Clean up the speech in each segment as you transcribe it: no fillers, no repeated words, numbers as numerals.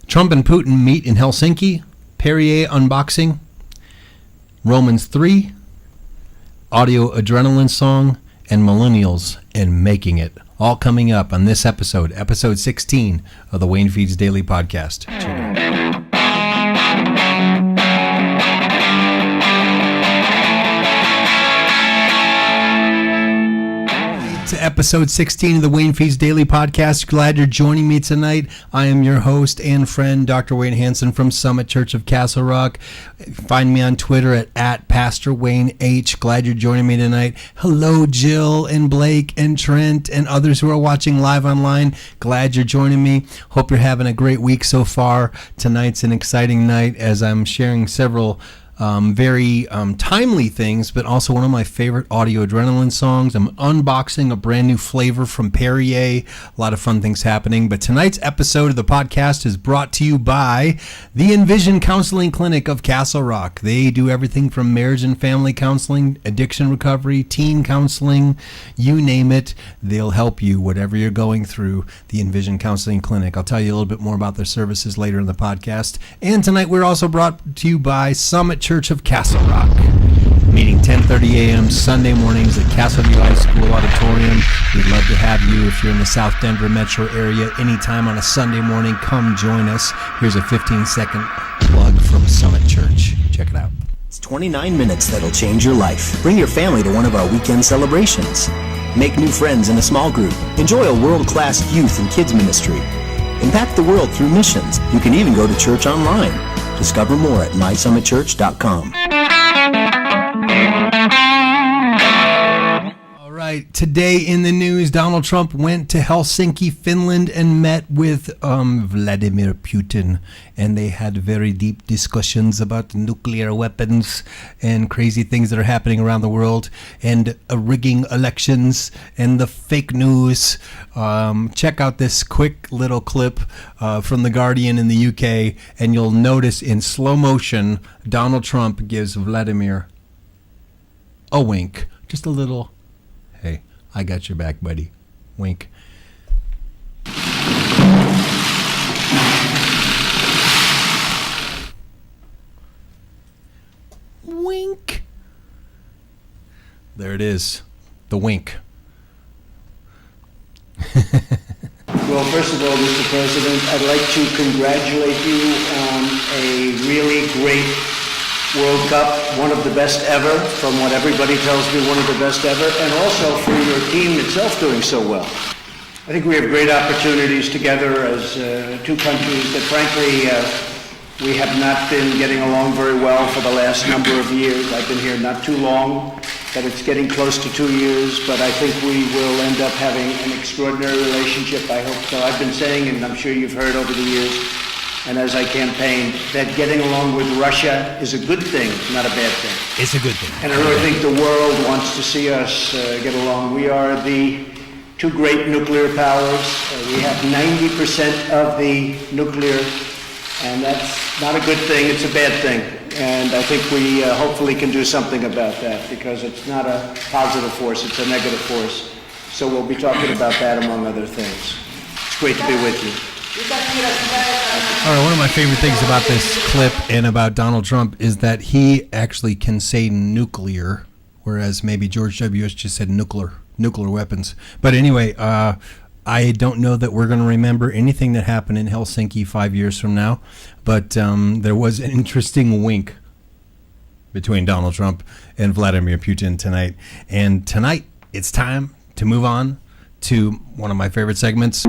Trump and Putin meet in Helsinki, Perrier unboxing, Romans 3, audio adrenaline song, and millennials and making it. All coming up on this episode 16 of the WayneFeeds Daily Podcast. Check it out. To episode 16 of the WayneFeeds Daily Podcast. Glad you're joining me tonight. I am your host and friend, Dr. Wayne Hansen from Summit Church of Castle Rock. Find me on Twitter at Pastor Wayne H. Glad you're joining me tonight. Hello, Jill and Blake and Trent and others who are watching live online. Glad you're joining me. Hope you're having a great week so far. Tonight's an exciting night as I'm sharing several very timely things, but also one of my favorite audio adrenaline songs. I'm unboxing a brand new flavor from Perrier. A lot of fun things happening. But tonight's episode of the podcast is brought to you by the Envision Counseling Clinic of Castle Rock. They do everything from marriage and family counseling, addiction recovery, teen counseling, you name it. They'll help you, whatever you're going through. The Envision Counseling Clinic. I'll tell you a little bit more about their services later in the podcast. And tonight we're also brought to you by Summit Church of Castle Rock, meeting 10:30 a.m. Sunday mornings at Castleview High School Auditorium. We'd love to have you if you're in the South Denver metro area anytime on a Sunday morning. Come join us. Here's a 15-second plug from Summit Church. Check it out. It's 29 minutes that'll change your life. Bring your family to one of our weekend celebrations. Make new friends in a small group. Enjoy a world-class youth and kids ministry. Impact the world through missions. You can even go to church online. Discover more at mysummitchurch.com. All right, today in the news, Donald Trump went to Helsinki, Finland, and met with Vladimir Putin. And they had very deep discussions about nuclear weapons and crazy things that are happening around the world and rigging elections and the fake news. Check out this quick little clip from The Guardian in the UK, and you'll notice in slow motion, Donald Trump gives Vladimir a wink. Just a little, hey, I got your back, buddy. Wink. Wink. There it is. The wink. Well, first of all, Mr. President, I'd like to congratulate you on a really great World Cup, one of the best ever, from what everybody tells me, one of the best ever, and also for your team itself doing so well. I think we have great opportunities together as two countries that frankly we have not been getting along very well for the last number of years. I've been here not too long, but it's getting close to 2 years, but I think we will end up having an extraordinary relationship. I hope so. I've been saying, and I'm sure you've heard over the years, and as I campaigned, that getting along with Russia is a good thing, not a bad thing. It's a good thing. And I really think the world wants to see us get along. We are the two great nuclear powers. We have 90% of the nuclear, and that's not a good thing, it's a bad thing. And I think we hopefully can do something about that, because it's not a positive force, it's a negative force. So we'll be talking about that among other things. It's great to be with you. All right, one of my favorite things about this clip and about Donald Trump is that he actually can say nuclear, whereas maybe George W. Bush just said nuclear weapons. But anyway, I don't know that we're going to remember anything that happened in Helsinki 5 years from now, but there was an interesting wink between Donald Trump and Vladimir Putin tonight. And tonight, it's time to move on to one of my favorite segments.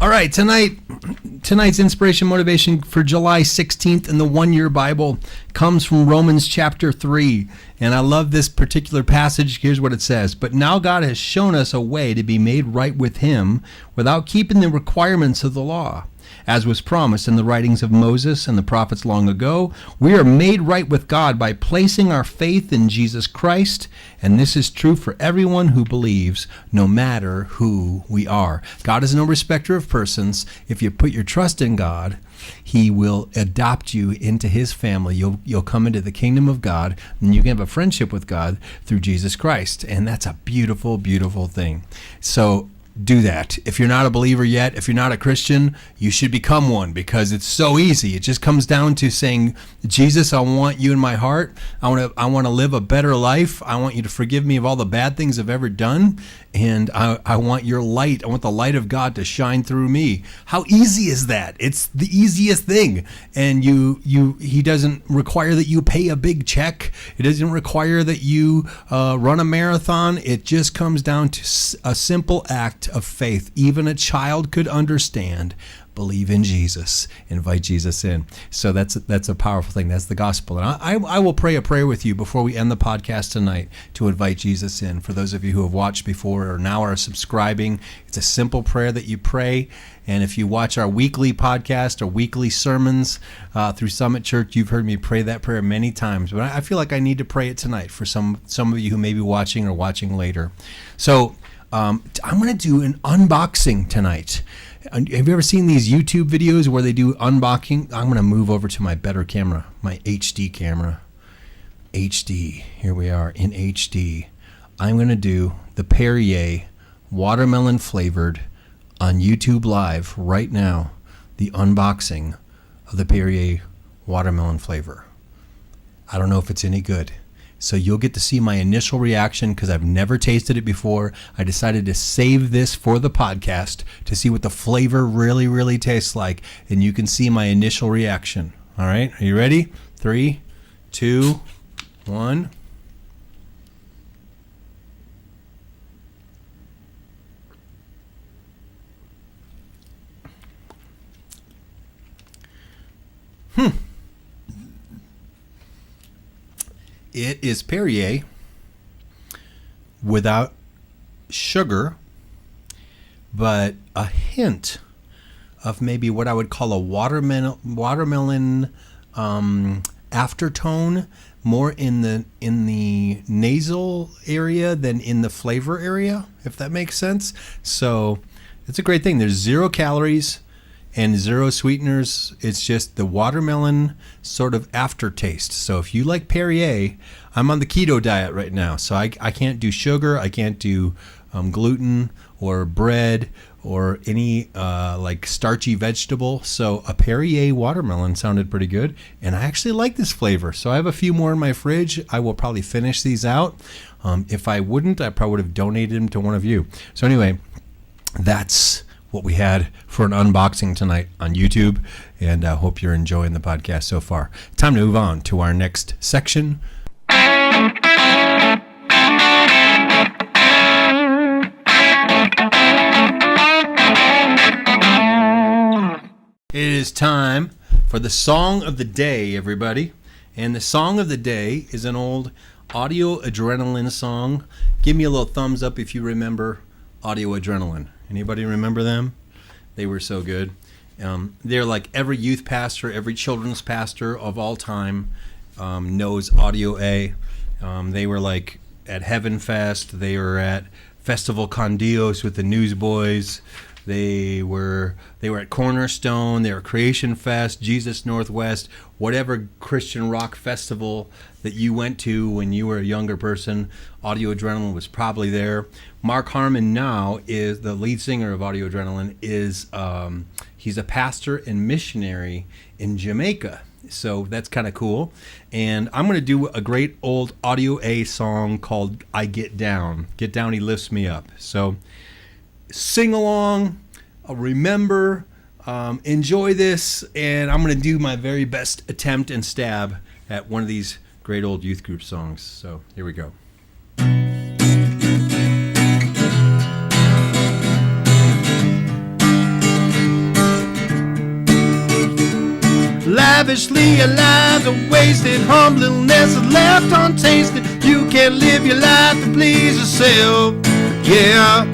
All right, tonight's inspiration motivation for July 16th in the 1-Year Bible comes from Romans chapter 3. And I love this particular passage. Here's what it says. But now God has shown us a way to be made right with him without keeping the requirements of the law. As was promised in the writings of Moses and the prophets long ago, we are made right with God by placing our faith in Jesus Christ, and this is true for everyone who believes, no matter who we are. God is no respecter of persons. If you put your trust in God, he will adopt you into his family. You'll come into the kingdom of God, and you can have a friendship with God through Jesus Christ. And that's a beautiful, beautiful thing. So do that. If you're not a believer yet, if you're not a Christian, you should become one, because it's so easy. It just comes down to saying, Jesus, I want you in my heart. I want to live a better life. I want you to forgive me of all the bad things I've ever done. And I want your light. I want the light of God to shine through me. How easy is that? It's the easiest thing. And he doesn't require that you pay a big check. It doesn't require that you run a marathon. It just comes down to a simple act of faith. Even a child could understand. Believe in Jesus. Invite Jesus in. So that's a powerful thing. That's the gospel. And I will pray a prayer with you before we end the podcast tonight to invite Jesus in. For those of you who have watched before or now are subscribing, it's a simple prayer that you pray. And if you watch our weekly podcast or weekly sermons through Summit Church, you've heard me pray that prayer many times. But I feel like I need to pray it tonight for some of you who may be watching or watching later. So I'm going to do an unboxing tonight. Have you ever seen these YouTube videos where they do unboxing? I'm going to move over to my better camera, my HD camera. HD. Here we are in HD. I'm going to do the Perrier watermelon flavored on YouTube Live right now, the unboxing of the Perrier watermelon flavor. I don't know if it's any good. So you'll get to see my initial reaction because I've never tasted it before. I decided to save this for the podcast to see what the flavor really, really tastes like. And you can see my initial reaction. All right, are you ready? 3, 2, 1. It is Perrier without sugar, but a hint of maybe what I would call a watermelon aftertone, more in the nasal area than in the flavor area, if that makes sense. So it's a great thing. There's 0 calories and 0 sweeteners. It's just the watermelon sort of aftertaste. So if you like Perrier, I'm on the keto diet right now, so I can't do sugar, I can't do gluten or bread or any like starchy vegetable. So a Perrier watermelon sounded pretty good, and I actually like this flavor. So I have a few more in my fridge. I will probably finish these out. If I wouldn't, I probably would have donated them to one of you. So anyway, that's what we had for an unboxing tonight on YouTube, and I hope you're enjoying the podcast so far. Time to move on to our next section. It is time for the song of the day, everybody. And the song of the day is an old Audio Adrenaline song. Give me a little thumbs up if you remember Audio Adrenaline. Anybody remember them? They were so good. They're like every youth pastor, every children's pastor of all time knows Audio A. They were like at Heaven Fest. They were at Festival Con Dios with the Newsboys. They were at Cornerstone. They were Creation Fest, Jesus Northwest, whatever Christian rock festival that you went to when you were a younger person. Audio Adrenaline was probably there. Mark Harmon now is the lead singer of Audio Adrenaline. He's a pastor and missionary in Jamaica. So that's kind of cool. And I'm going to do a great old Audio A song called I Get Down. Get Down, He Lifts Me Up. So sing along, remember, enjoy this, and I'm going to do my very best attempt and stab at one of these great old youth group songs. So here we go. Lavishly alive, the wasted humbleness is left untasted. You can't live your life to please yourself. Yeah,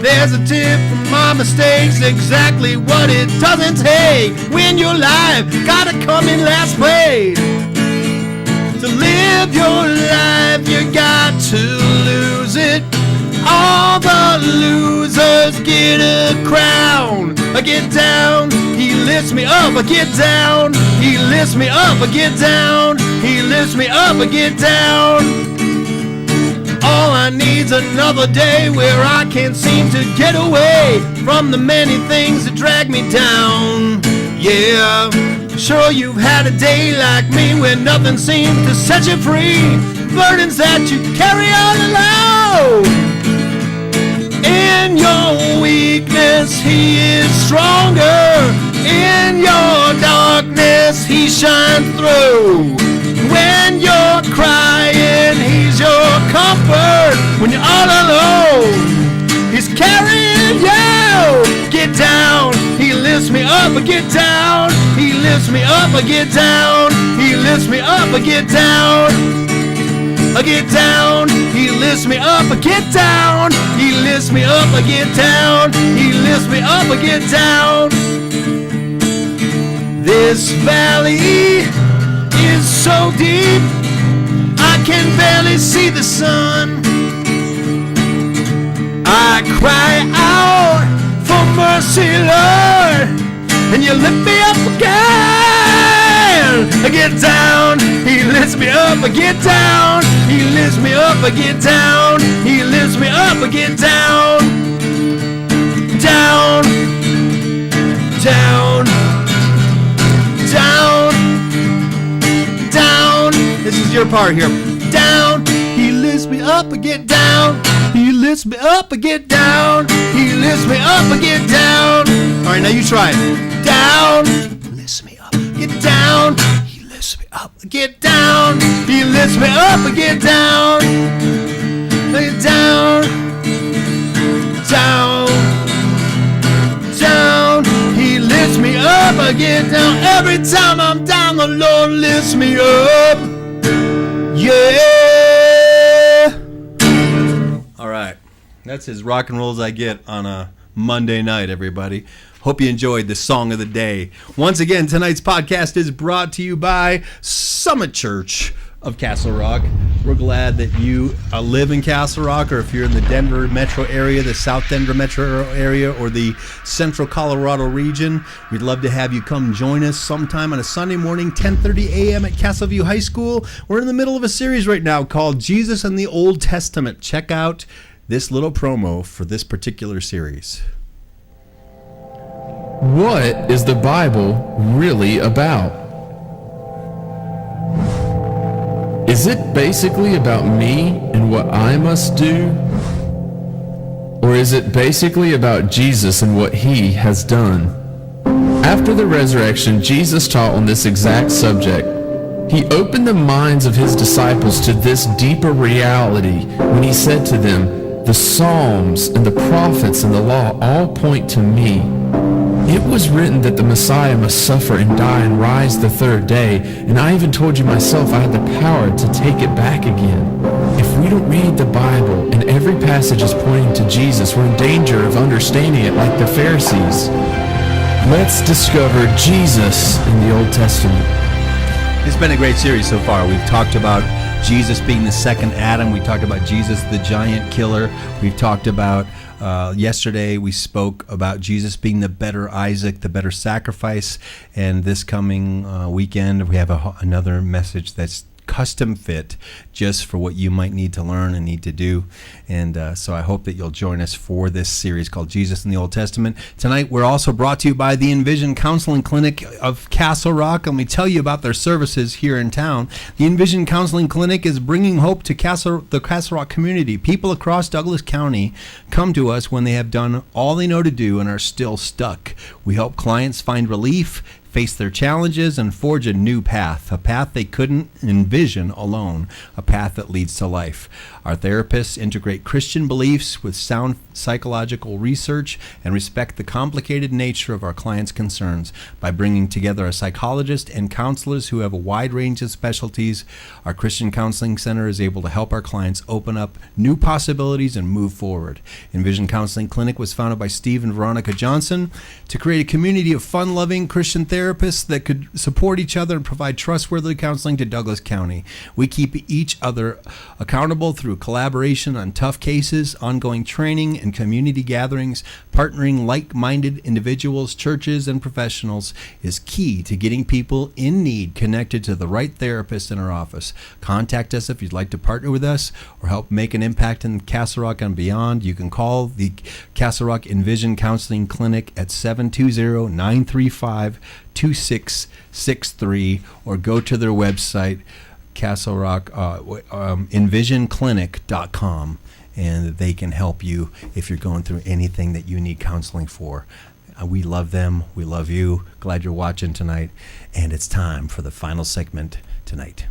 There's a tip from my mistakes, exactly what it doesn't take. Win your life, gotta come in last place. To live your life, you got to lose it. All the losers get a crown. I get down, he lifts me up, I get down. He lifts me up, I get down. He lifts me up, I get down. All I need's another day where I can't seem to get away from the many things that drag me down. Yeah, sure you've had a day like me where nothing seems to set you free. Burdens that you carry all alone. In your weakness, he is stronger. In your darkness, he shines through. When you're crying, he's your comfort. When you're all alone, he's carrying you. Get down, he lifts me up, I get down. He lifts me up, I get down. He lifts me up, I get down. I get down, he lifts me up, I get down. He lifts me up, I get down. He lifts me up, I get down. This valley is so deep, I can barely see the sun. I cry out for mercy, Lord, and you lift me up again. I get down, he lifts me up, I get down. He lifts me up, I get down. He lifts me up, I get down. Down, down, down, down. This is your part here. Down, he lifts me up, I get down. He lifts me up, I get down. He lifts me up, I get down. All right, now you try it. Down, lifts me up, get down. He lifts me up, I get down. He lifts me up, I get down. I get down, down, down. He lifts me up, I get down. Every time I'm down, the Lord lifts me up. Yeah. All right. That's as rock and roll as I get on a Monday night, everybody. Hope you enjoyed the song of the day. Once again, tonight's podcast is brought to you by Summit Church of Castle Rock. We're glad that you live in Castle Rock, or if you're in the Denver metro area, the South Denver metro area, or the Central Colorado region, we'd love to have you come join us sometime on a Sunday morning, 10:30 a.m. at Castleview High School. We're in the middle of a series right now called Jesus and the Old Testament. Check out this little promo for this particular series. What is the Bible really about? Is it basically about me and what I must do? Or is it basically about Jesus and what he has done? After the resurrection, Jesus taught on this exact subject. He opened the minds of his disciples to this deeper reality when he said to them, "The Psalms and the prophets and the law all point to me. It was written that the Messiah must suffer and die and rise the third day, and I even told you myself I had the power to take it back again." If we don't read the Bible and every passage is pointing to Jesus, we're in danger of understanding it like the Pharisees. Let's discover Jesus in the Old Testament. It's been a great series so far. We've talked about Jesus being the second Adam. We talked about Jesus, the giant killer. We've talked about, yesterday we spoke about Jesus being the better Isaac, the better sacrifice. And this coming weekend, we have another message that's custom fit just for what you might need to learn and need to do. And so I hope that you'll join us for this series called Jesus in the Old Testament. Tonight we're also brought to you by the Envision Counseling Clinic of Castle Rock. Let me tell you about their services here in town. The Envision Counseling Clinic is bringing hope to the Castle Rock community. People across Douglas County come to us when they have done all they know to do and are still stuck. We help clients find relief, face their challenges, and forge a new path, a path they couldn't envision alone, a path that leads to life. Our therapists integrate Christian beliefs with sound psychological research and respect the complicated nature of our clients' concerns. By bringing together a psychologist and counselors who have a wide range of specialties, our Christian Counseling Center is able to help our clients open up new possibilities and move forward. Envision Counseling Clinic was founded by Steve and Veronica Johnson to create a community of fun-loving Christian therapists that could support each other and provide trustworthy counseling to Douglas County. We keep each other accountable through collaboration on tough cases, ongoing training, and community gatherings. Partnering like-minded individuals, churches, and professionals is key to getting people in need connected to the right therapist in our office. Contact us if you'd like to partner with us or help make an impact in Castle Rock and beyond. You can call the Castle Rock Envision Counseling Clinic at 720-935-2663 or go to their website, Castle Rock, envisionclinic.com, and they can help you if you're going through anything that you need counseling for. We love them. We love you. Glad you're watching tonight. And it's time for the final segment tonight.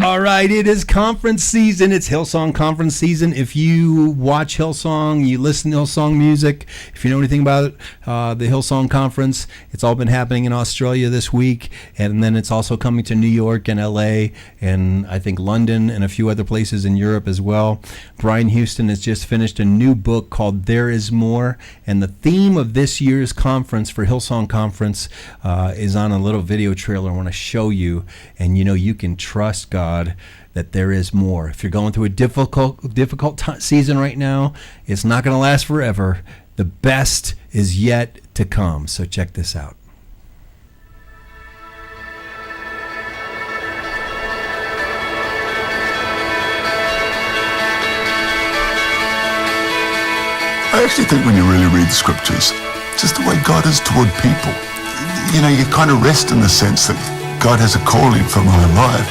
All right, it is conference season. It's Hillsong conference season. If you watch Hillsong, you listen to Hillsong music, if you know anything about the Hillsong conference, it's all been happening in Australia this week, and then it's also coming to New York and LA, and I think London and a few other places in Europe as well. Brian Houston has just finished a new book called There Is More, and the theme of this year's conference for Hillsong Conference is on a little video trailer I want to show you, and you can trust God that there is more. If you're going through a difficult season right now, it's not going to last forever. The best is yet to come. So check this out. I actually think when you really read the scriptures, just the way God is toward people, you kind of rest in the sense that God has a calling for my life.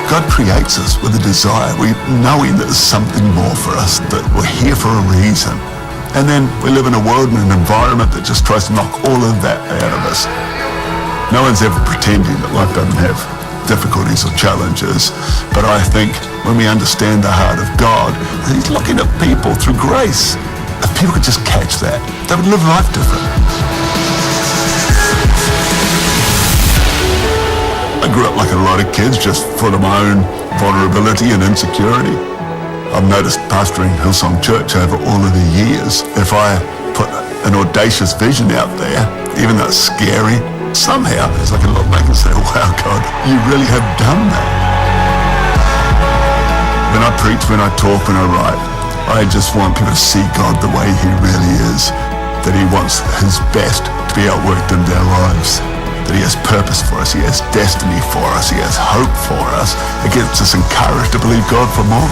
God creates us with a desire, knowing that there's something more for us, that we're here for a reason. And then we live in a world and an environment that just tries to knock all of that out of us. No one's ever pretending that life doesn't have difficulties or challenges, but I think when we understand the heart of God, He's looking at people through grace. If people could just catch that, they would live life different. I grew up like a lot of kids, just full of my own vulnerability and insecurity. I've noticed pastoring Hillsong Church over all of the years, if I put an audacious vision out there, even though it's scary, somehow I can look back and say, wow, God, you really have done that. When I preach, when I talk, when I write, I just want people to see God the way He really is, that He wants His best to be outworked in their lives, that He has purpose for us, He has destiny for us, He has hope for us. It gets us encouraged to believe God for more.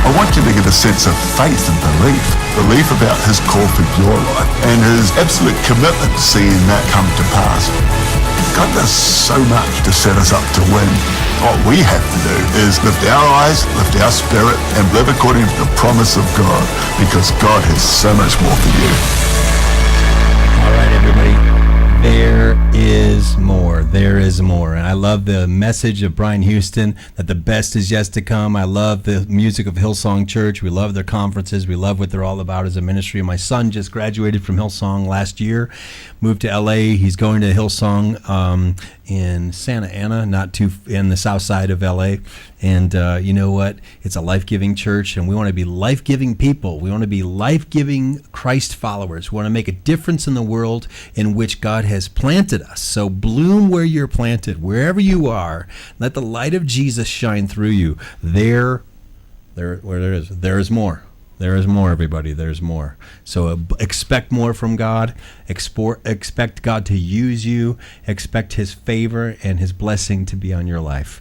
I want you to get a sense of faith and belief about His call for your life and His absolute commitment to seeing that come to pass. God does so much to set us up to win. What we have to do is lift our eyes, lift our spirit, and live according to the promise of God, because God has so much more for you. All right, everybody. There is more. There is more. And I love the message of Brian Houston that the best is yet to come. I love the music of Hillsong Church. We love their conferences. We love what they're all about as a ministry. My son just graduated from Hillsong last year, moved to LA. He's going to Hillsong in Santa Ana, not too in the south side of LA. And you know what? It's a life-giving church, and we want to be life-giving people. We want to be life-giving Christ followers. We want to make a difference in the world in which God has planted us. So bloom where you're planted, wherever you are. Let the light of Jesus shine through you. There is more. There is more, everybody. There's more. So expect more from God. Expect God to use you. Expect His favor and His blessing to be on your life.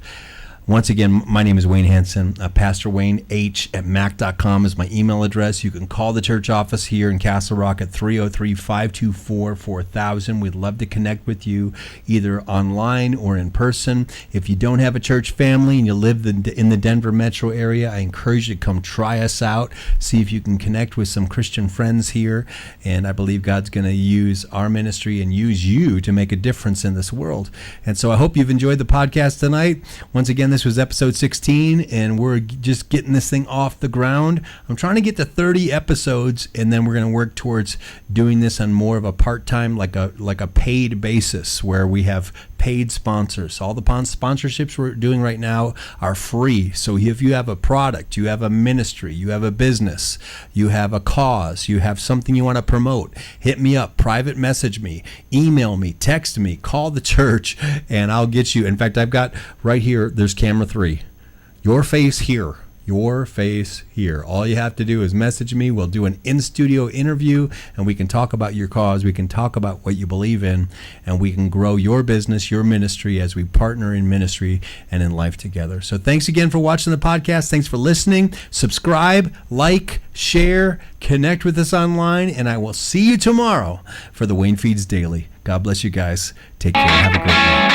Once again, my name is Wayne Hanson. Pastor Wayne H at mac.com is my email address. You can call the church office here in Castle Rock at 303-524-4000. We'd love to connect with you either online or in person. If you don't have a church family and you live in the Denver metro area, I encourage you to come try us out. See if you can connect with some Christian friends here. And I believe God's going to use our ministry and use you to make a difference in this world. And so I hope you've enjoyed the podcast tonight. Once again, this was episode 16, and we're just getting this thing off the ground. I'm trying to get to 30 episodes, and then we're going to work towards doing this on more of a part-time, like a paid basis, where we have paid sponsors. All the sponsorships we're doing right now are free. So if you have a product, you have a ministry, you have a business, you have a cause, you have something you want to promote, hit me up, private message me, email me, text me, call the church, and I'll get you. In fact, I've got right here, there's camera 3. Your face here. Your face here. All you have to do is message me. We'll do an in-studio interview, and we can talk about your cause. We can talk about what you believe in, and we can grow your business, your ministry, as we partner in ministry and in life together. So thanks again for watching the podcast. Thanks for listening. Subscribe, like, share, connect with us online, and I will see you tomorrow for the WayneFeeds Daily. God bless you guys. Take care. Have a great night.